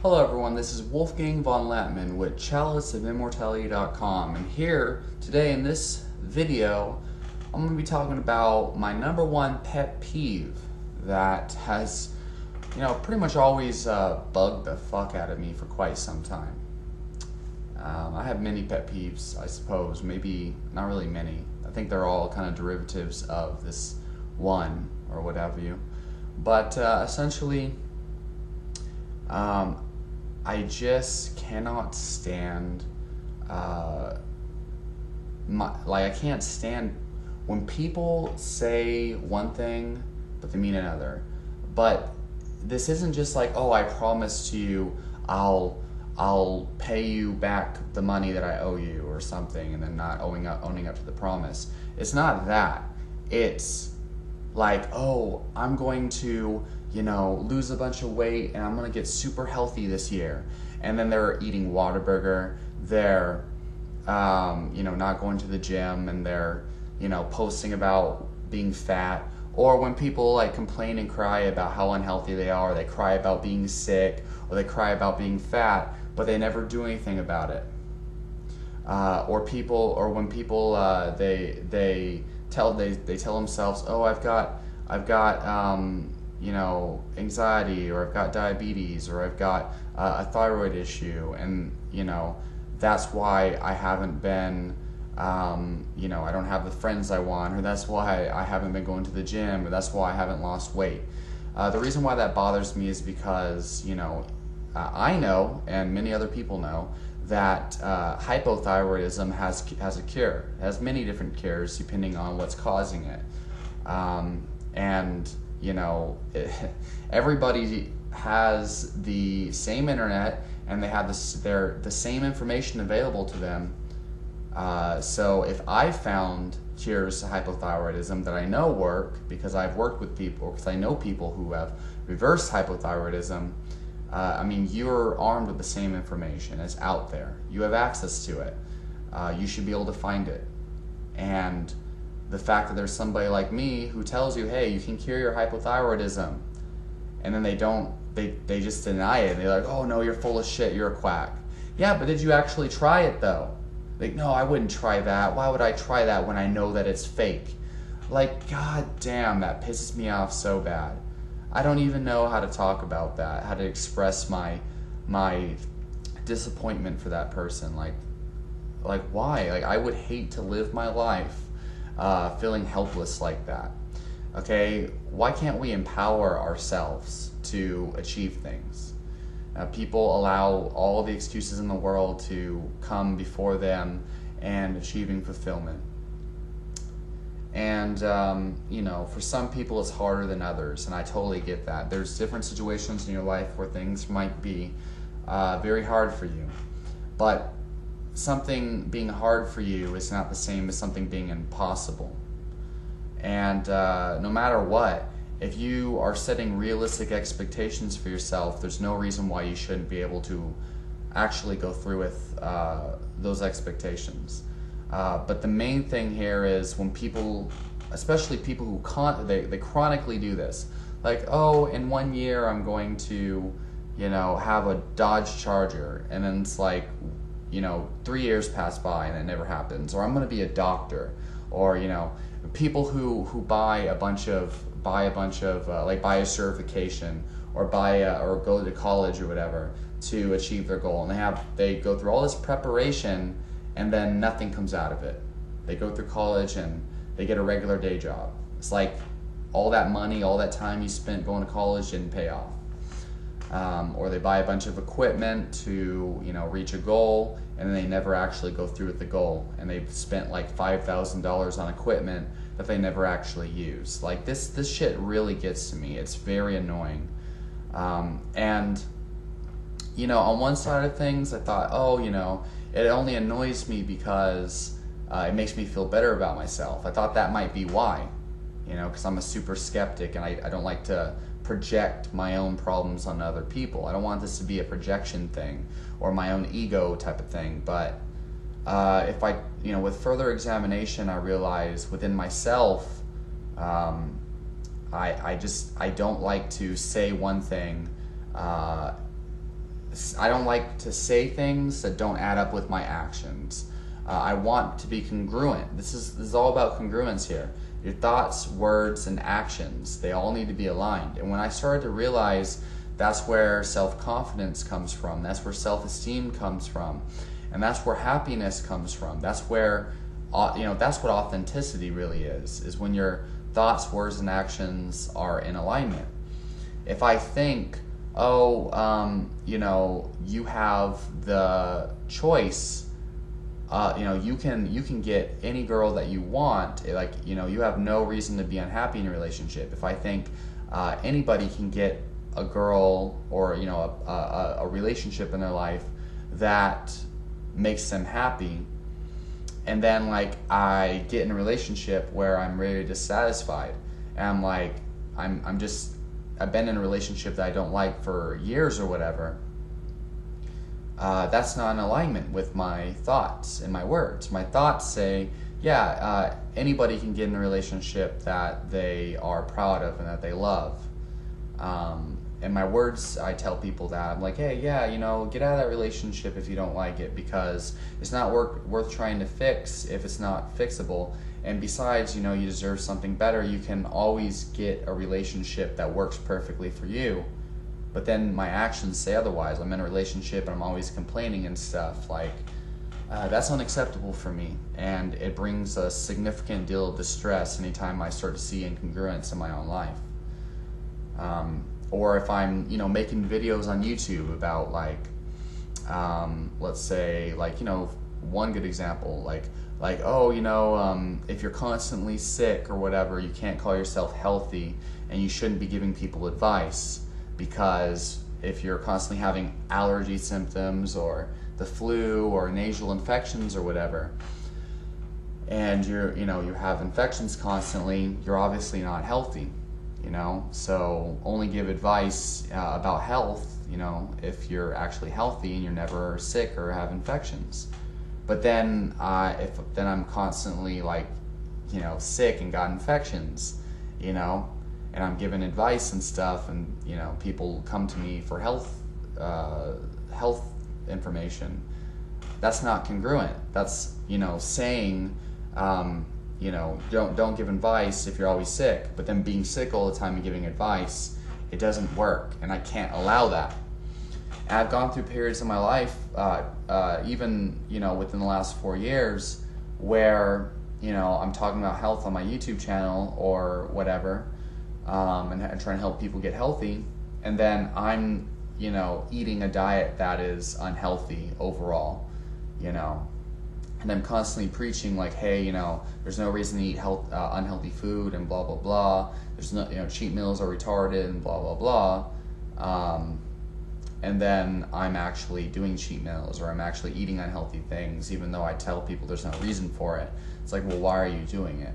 Hello everyone, this is Wolfgang von Latman with chaliceofimmortality.com, and here today in this video I'm going to be talking about my number one pet peeve that has pretty much always bugged the fuck out of me for quite some time. I have many pet peeves, I suppose, maybe not really many. I think they're all kind of derivatives of this one or what have you, but essentially I just cannot stand, I can't stand when people say one thing, but they mean another. But this isn't just like, oh, I promise you I'll pay you back the money that I owe you or something, and then not owning up to the promise. It's not that. It's like, oh, I'm going to lose a bunch of weight and I'm gonna get super healthy this year, and then they're eating Whataburger, they're not going to the gym, and they're posting about being fat. Or when people like complain and cry about how unhealthy they are, they cry about being sick, or they cry about being fat, but they never do anything about it. Or when people they tell themselves, oh, I've got anxiety, or I've got diabetes, or I've got a thyroid issue, and that's why I haven't been, I don't have the friends I want, or that's why I haven't been going to the gym, or that's why I haven't lost weight. The reason why that bothers me is because, I know, and many other people know, that hypothyroidism has a cure. It has many different cures depending on what's causing it. Everybody has the same internet, and they have the same information available to them. So if I found cures to hypothyroidism that I know work, because I've worked with people, because I know people who have reversed hypothyroidism, you're armed with the same information. It's out there. You have access to it. You should be able to find it. And the fact that there's somebody like me who tells you, hey, you can cure your hypothyroidism, and then they just deny it. They're like, oh no, you're full of shit, you're a quack. Yeah, but did you actually try it though? Like, no, I wouldn't try that. Why would I try that when I know that it's fake? Like, god damn, that pisses me off so bad. I don't even know how to talk about that, how to express my disappointment for that person. Like why? Like, I would hate to live my life feeling helpless like that. Okay, why can't we empower ourselves to achieve things? People allow all the excuses in the world to come before them and achieving fulfillment. And for some people it's harder than others, and I totally get that. There's different situations in your life where things might be very hard for you, but something being hard for you is not the same as something being impossible. And no matter what, if you are setting realistic expectations for yourself, there's no reason why you shouldn't be able to actually go through with those expectations. But the main thing here is when people, especially people who they chronically do this, like, oh, in 1 year I'm going to have a Dodge Charger, and then it's like 3 years pass by and it never happens. Or I'm going to be a doctor. Or people who buy a certification, or or go to college or whatever to achieve their goal, and they go through all this preparation, and then nothing comes out of it. They go through college and they get a regular day job. It's like all that money, all that time you spent going to college didn't pay off. Or they buy a bunch of equipment to reach a goal, and then they never actually go through with the goal, and they've spent like $5,000 on equipment that they never actually use. Like this shit really gets to me. It's very annoying. And on one side of things, I thought, oh, it only annoys me because it makes me feel better about myself. I thought that might be why, because I'm a super skeptic, and I don't like to project my own problems on other people. I don't want this to be a projection thing or my own ego type of thing. But if I, with further examination, I realize within myself, I don't like to say one thing I don't like to say things that don't add up with my actions. I want to be congruent. This is all about congruence here. Your thoughts, words, and actions, they all need to be aligned. And when I started to realize that's where self-confidence comes from, that's where self-esteem comes from, and that's where happiness comes from. That's where, that's what authenticity really is when your thoughts, words, and actions are in alignment. If I think, you have the choice, you can get any girl that you want, you have no reason to be unhappy in a relationship. If I think anybody can get a girl or a relationship in their life that makes them happy, and then I get in a relationship where I'm really dissatisfied, and I've been in a relationship that I don't like for years or whatever, that's not in alignment with my thoughts and my words. My thoughts say, anybody can get in a relationship that they are proud of and that they love. And my words, I tell people that. I'm like, hey, get out of that relationship if you don't like it, because it's not worth trying to fix if it's not fixable. And besides, you deserve something better. You can always get a relationship that works perfectly for you. But then my actions say otherwise. I'm in a relationship and I'm always complaining and stuff. That's unacceptable for me. And it brings a significant deal of distress anytime I start to see incongruence in my own life. Or if I'm, making videos on YouTube about let's say, one good example, if you're constantly sick or whatever, you can't call yourself healthy, and you shouldn't be giving people advice, because if you're constantly having allergy symptoms or the flu or nasal infections or whatever, and you have infections constantly, you're obviously not healthy. So only give advice about health, if you're actually healthy and you're never sick or have infections. But then if I'm constantly sick and got infections, and I'm giving advice and stuff, and people come to me for health information, that's not congruent. That's saying don't give advice if you're always sick, but then being sick all the time and giving advice, it doesn't work, and I can't allow that. And I've gone through periods in my life, even within the last 4 years, where I'm talking about health on my YouTube channel or whatever, and trying to help people get healthy, and then I'm eating a diet that is unhealthy overall, and I'm constantly preaching hey, there's no reason to eat unhealthy food and blah blah blah. There's no, cheat meals are retarded and blah blah blah. And then I'm actually doing cheat meals, or I'm actually eating unhealthy things, even though I tell people there's no reason for it. It's well, why are you doing it?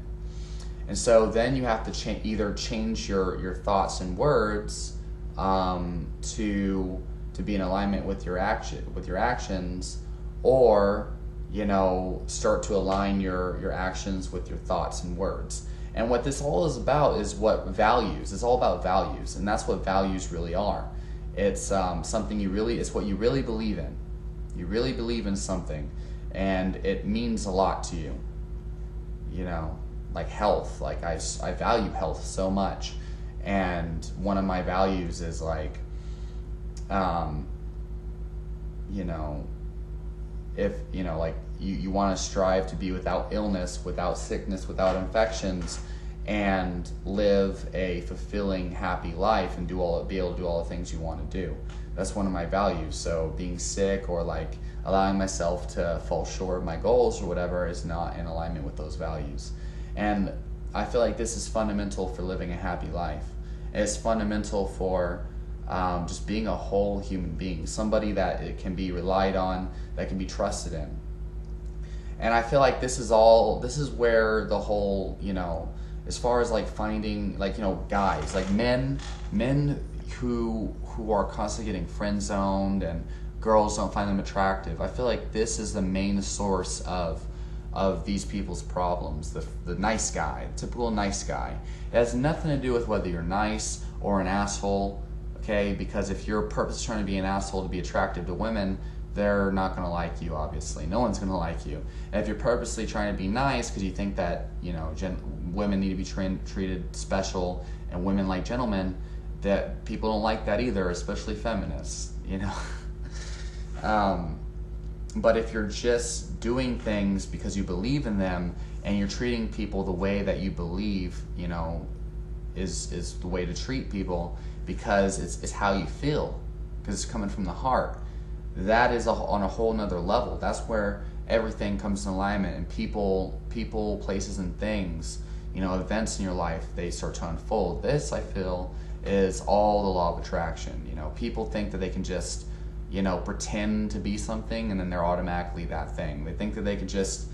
And so then you have to either change your thoughts and words to be in alignment with your actions, or start to align your actions with your thoughts and words. And what this all is about is it's all about values, and that's what values really are. It's something it's what you really believe in. You really believe in something, and it means a lot to you. Like health, I value health so much, and one of my values is if you want to strive to be without illness, without sickness, without infections, and live a fulfilling, happy life, and be able to do all the things you want to do. That's one of my values. So being sick or allowing myself to fall short of my goals or whatever is not in alignment with those values. And I feel like this is fundamental for living a happy life. It's fundamental for just being a whole human being, somebody that it can be relied on, that can be trusted in. And I feel like this is where the whole, as far as finding guys, men who are constantly getting friend zoned and girls don't find them attractive. I feel like this is the main source of these people's problems. The nice guy, the typical nice guy. It has nothing to do with whether you're nice or an asshole. okay? Because if you're purposely trying to be an asshole to be attractive to women, they're not going to like you, obviously. No one's going to like you. And if you're purposely trying to be nice because you think that, you know, women need to be treated special and women like gentlemen, that people don't like that either, especially feminists, you know. But if you're just doing things because you believe in them and you're treating people the way that you believe, you know, is the way to treat people because it's how you feel, because it's coming from the heart, that is on a whole nother level. That's where everything comes in alignment, and people, places, and things, you know, events in your life, they start to unfold. This, I feel, is all the law of attraction. You know, people think that they can just, you know, pretend to be something and then they're automatically that thing. They think that they could just,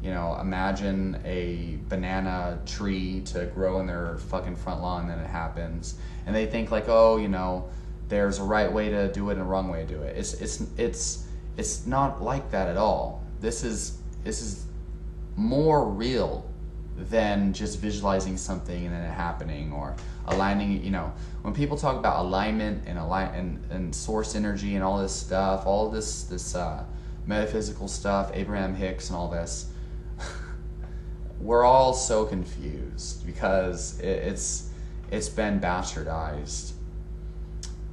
you know, imagine a banana tree to grow in their fucking front lawn, and then it happens. And they think like, oh, you know, there's a right way to do it and a wrong way to do it. It's not like that at all. This is more real than just visualizing something and then it happening, or aligning. You know, when people talk about alignment and source energy and all this stuff, all this metaphysical stuff, Abraham Hicks and all this, we're all so confused because it's been bastardized.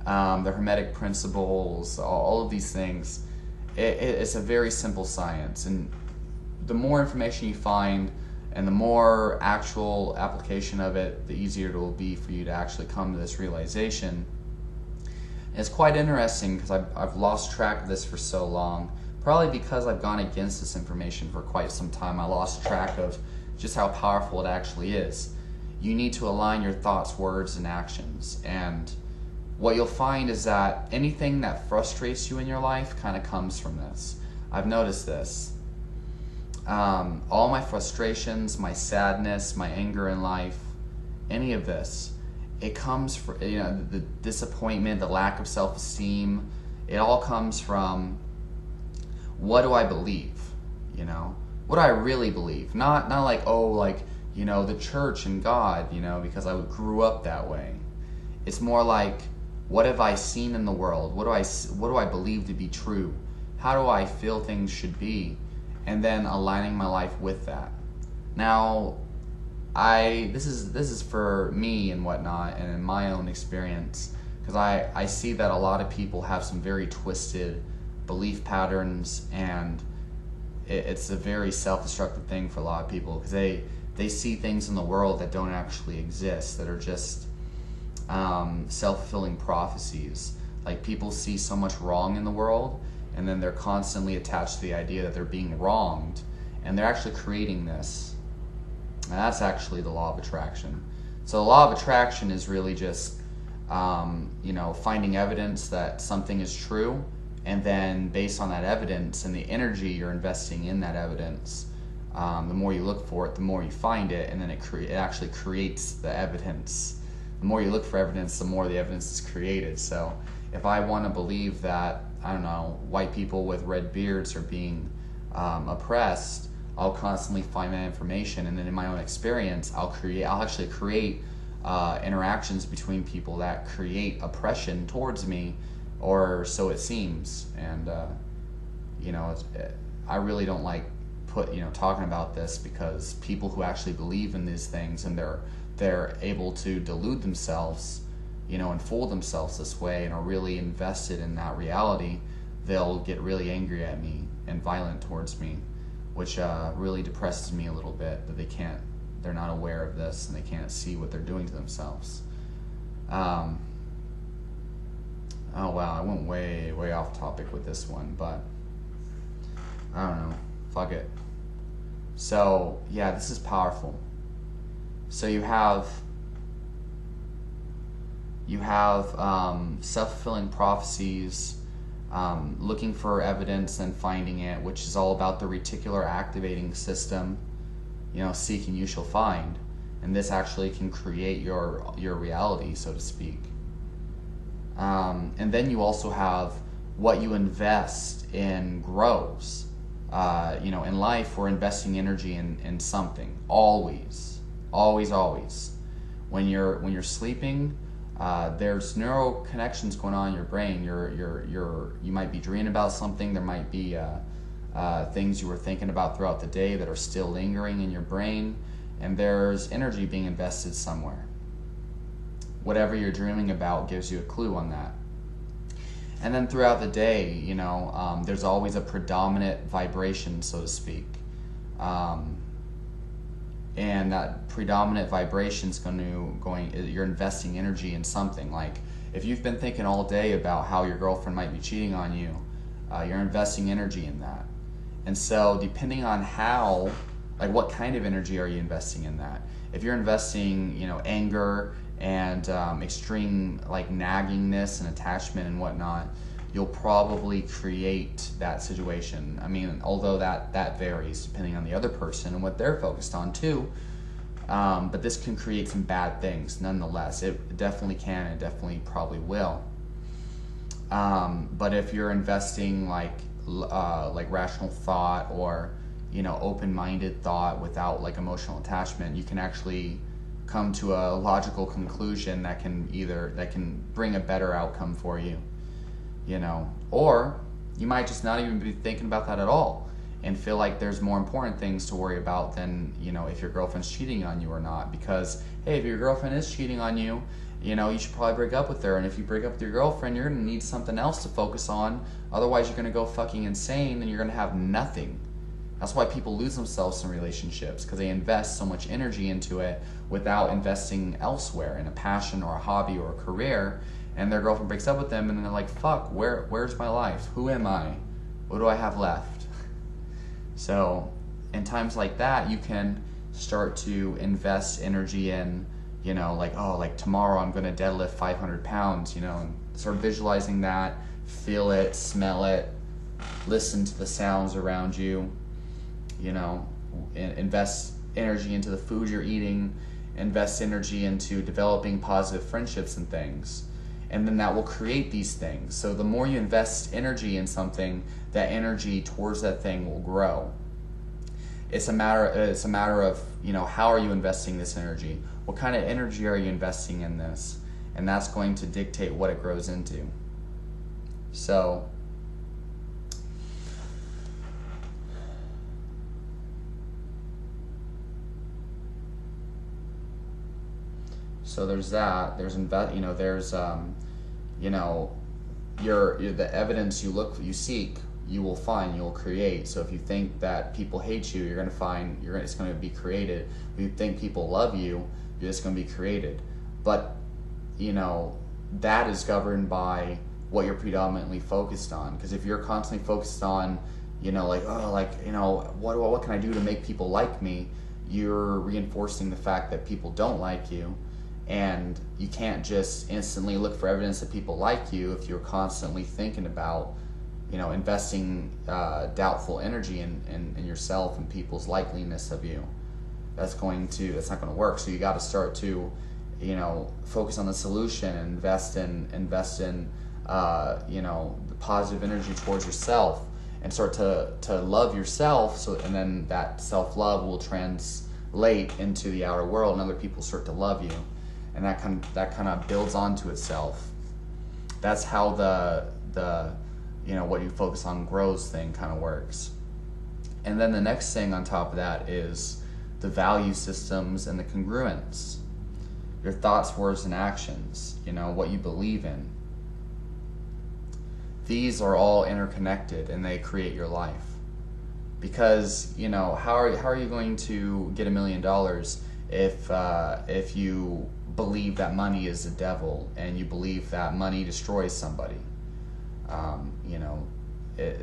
The Hermetic principles, all of these things, it's a very simple science, and the more information you find and the more actual application of it, the easier it will be for you to actually come to this realization. And it's quite interesting because I've lost track of this for so long, probably because I've gone against this information for quite some time. I lost track of just how powerful it actually is. You need to align your thoughts, words, and actions, and what you'll find is that anything that frustrates you in your life kind of comes from this. I've noticed this. All my frustrations, my sadness, my anger in life, any of this, it comes from, you know, the disappointment, the lack of self-esteem. It all comes from, what do I believe? You know, what do I really believe? Not like, oh, like, you know, the church and God, you know, because I grew up that way. It's more like, what have I seen in the world? What do I believe to be true? How do I feel things should be? And then aligning my life with that. Now, this is for me and whatnot, and in my own experience, because I see that a lot of people have some very twisted belief patterns, and it's a very self-destructive thing for a lot of people, because they see things in the world that don't actually exist, that are just self-fulfilling prophecies. Like, people see so much wrong in the world, and then they're constantly attached to the idea that they're being wronged, and they're actually creating this. And that's actually the law of attraction. So the law of attraction is really just, you know, finding evidence that something is true, and then based on that evidence and the energy you're investing in that evidence, the more you look for it, the more you find it, and then it actually creates the evidence. The more you look for evidence, the more the evidence is created. So if I want to believe that, I don't know, white people with red beards are being oppressed, I'll constantly find that information, and then in my own experience, I'll actually create interactions between people that create oppression towards me, or so it seems. And you know, I really don't like talking about this, because people who actually believe in these things and they're able to delude themselves, you know, and fool themselves this way, and are really invested in that reality, they'll get really angry at me and violent towards me, which really depresses me a little bit, that they're not aware of this, and they can't see what they're doing to themselves. Oh wow, I went way off topic with this one, but I don't know, fuck it. So yeah, this is powerful. So you have self-fulfilling prophecies, looking for evidence and finding it, which is all about the reticular activating system. You know, seek and you shall find, and this actually can create your reality, so to speak. And then you also have what you invest in grows. You know, in life, we're investing energy in something, always. When you're sleeping, there's neural connections going on in your brain. You might be dreaming about something. There might be things you were thinking about throughout the day that are still lingering in your brain, and there's energy being invested somewhere. Whatever you're dreaming about gives you a clue on that. And then throughout the day, there's always a predominant vibration, so to speak. And that predominant vibration is you're investing energy in something. Like if you've been thinking all day about how your girlfriend might be cheating on you, you're investing energy in that. And so depending on what kind of energy are you investing in that? If you're investing, anger and extreme naggingness and attachment and whatnot, you'll probably create that situation. I mean, although that varies depending on the other person and what they're focused on too. But this can create some bad things nonetheless. It definitely can, and definitely probably will. But if you're investing like rational thought or open-minded thought without emotional attachment, you can actually come to a logical conclusion that can bring a better outcome for you. Or you might just not even be thinking about that at all and feel like there's more important things to worry about than, if your girlfriend's cheating on you or not. Because, hey, if your girlfriend is cheating on you, you should probably break up with her. And if you break up with your girlfriend, you're going to need something else to focus on. Otherwise, you're going to go fucking insane and you're going to have nothing. That's why people lose themselves in relationships, because they invest so much energy into it without investing elsewhere in a passion or a hobby or a career. And their girlfriend breaks up with them, and then they're like, fuck, where's my life? Who am I? What do I have left? So in times like that, you can start to invest energy in, tomorrow I'm going to deadlift 500 pounds, and start visualizing that, feel it, smell it, listen to the sounds around you, invest energy into the food you're eating, invest energy into developing positive friendships and things. And then that will create these things. So the more you invest energy in something, that energy towards that thing will grow. It's a matter of, how are you investing this energy? What kind of energy are you investing in this? And that's going to dictate what it grows into. So there's that. There's the evidence you seek, you will find, you'll create. So if you think that people hate you, you're going to find it's going to be created. If you think people love you, it's going to be created. But that is governed by what you're predominantly focused on. Because if you're constantly focused on what can I do to make people like me, you're reinforcing the fact that people don't like you. And you can't just instantly look for evidence that people like you if you're constantly thinking about, investing doubtful energy in yourself and people's likeliness of you. That's not going to work. So you got to start to, focus on the solution and invest in the positive energy towards yourself, and start to love yourself. And then that self-love will translate into the outer world, and other people start to love you. And that kind of builds onto itself. That's how the what you focus on grows thing kind of works. And then the next thing on top of that is the value systems and the congruence. Your thoughts, words, and actions, what you believe in. These are all interconnected, and they create your life. Because, how are you going to get $1 million if you believe that money is the devil and you believe that money destroys somebody?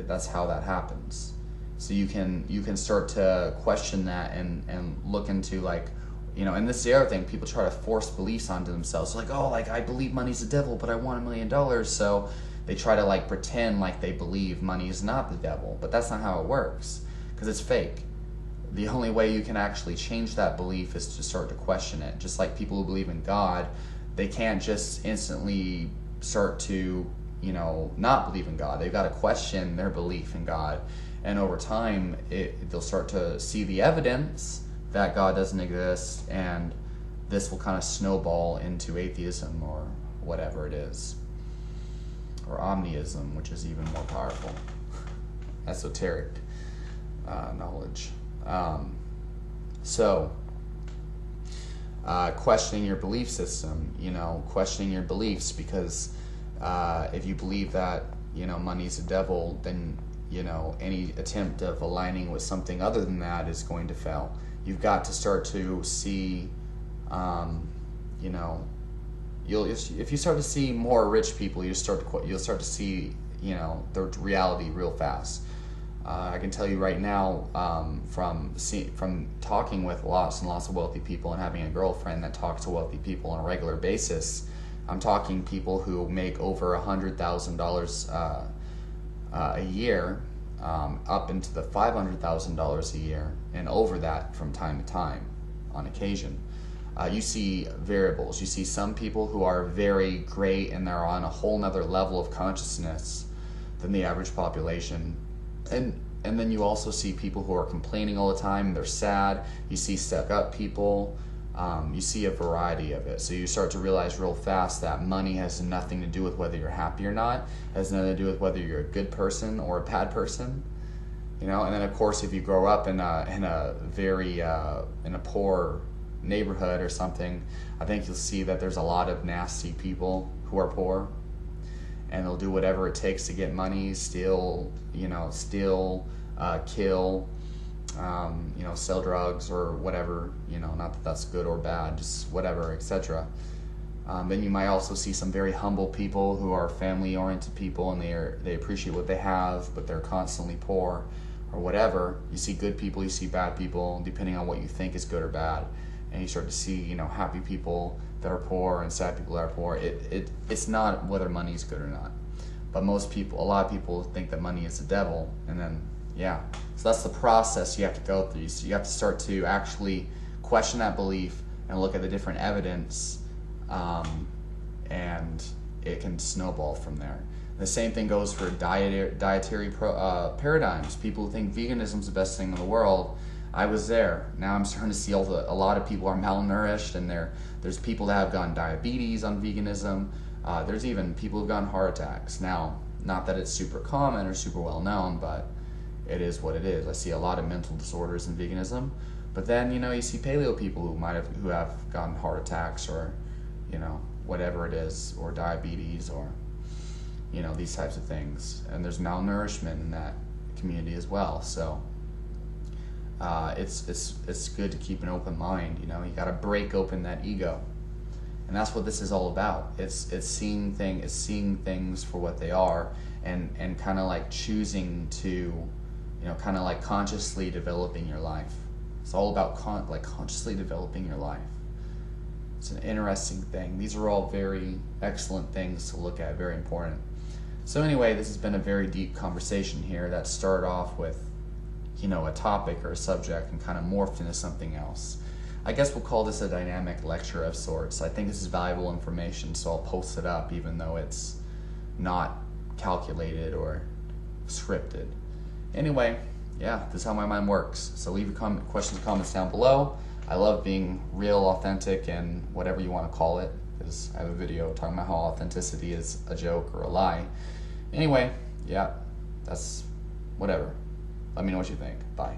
That's how that happens. So you can start to question that and look into and this is the other thing, people try to force beliefs onto themselves. I believe money's the devil, but I want $1 million. So they try to pretend like they believe money is not the devil, but that's not how it works, because it's fake. The only way you can actually change that belief is to start to question it. Just like people who believe in God, they can't just instantly start to, not believe in God. They've got to question their belief in God. And over time, they'll start to see the evidence that God doesn't exist, and this will kind of snowball into atheism or whatever it is. Or omniism, which is even more powerful. Esoteric knowledge. Questioning your belief system, questioning your beliefs, because if you believe that, money's a devil, then, any attempt of aligning with something other than that is going to fail. You've got to start to see, if you start to see more rich people, you'll start to see, the reality real fast. I can tell you right now, from talking with lots and lots of wealthy people and having a girlfriend that talks to wealthy people on a regular basis, I'm talking people who make over $100,000 a year, up into the $500,000 a year, and over that from time to time, on occasion. You see variables. You see some people who are very great and they're on a whole nother level of consciousness than the average population. And then you also see people who are complaining all the time, they're sad. You see stuck up people. You see a variety of it. So you start to realize real fast that money has nothing to do with whether you're happy or not. It has nothing to do with whether you're a good person or a bad person. And then of course if you grow up in a very in a poor neighborhood or something, I think you'll see that there's a lot of nasty people who are poor, and they'll do whatever it takes to get money, steal, kill, sell drugs or whatever, not that that's good or bad, just whatever, etc. Then you might also see some very humble people who are family-oriented people, and they appreciate what they have, but they're constantly poor or whatever. You see good people, you see bad people, depending on what you think is good or bad. And you start to see, happy people that are poor and sad people that are poor. It's not whether money is good or not. But a lot of people think that money is the devil. And then, so that's the process you have to go through. So you have to start to actually question that belief and look at the different evidence, and it can snowball from there. The same thing goes for dietary paradigms. People who think veganism is the best thing in the world. I was there. Now I'm starting to see a lot of people are malnourished, and there's people that have gotten diabetes on veganism. There's even people who've gotten heart attacks. Now, not that it's super common or super well known, but it is what it is. I see a lot of mental disorders in veganism. But then, you see paleo people who have gotten heart attacks or, whatever it is, or diabetes, or, these types of things. And there's malnourishment in that community as well. So it's good to keep an open mind. You got to break open that ego, and that's what this is all about. It's seeing things for what they are, and kind of like choosing to, kind of like consciously developing your life. It's all about consciously developing your life. It's an interesting thing. These are all very excellent things to look at, very important. So anyway, this has been a very deep conversation here that started off with a topic or a subject and kind of morphed into something else. I guess we'll call this a dynamic lecture of sorts. I think this is valuable information, so I'll post it up even though it's not calculated or scripted. Anyway, this is how my mind works. So leave your questions and comments down below. I love being real, authentic, and whatever you want to call it, because I have a video talking about how authenticity is a joke or a lie. Anyway, that's whatever. Let me know what you think. Bye.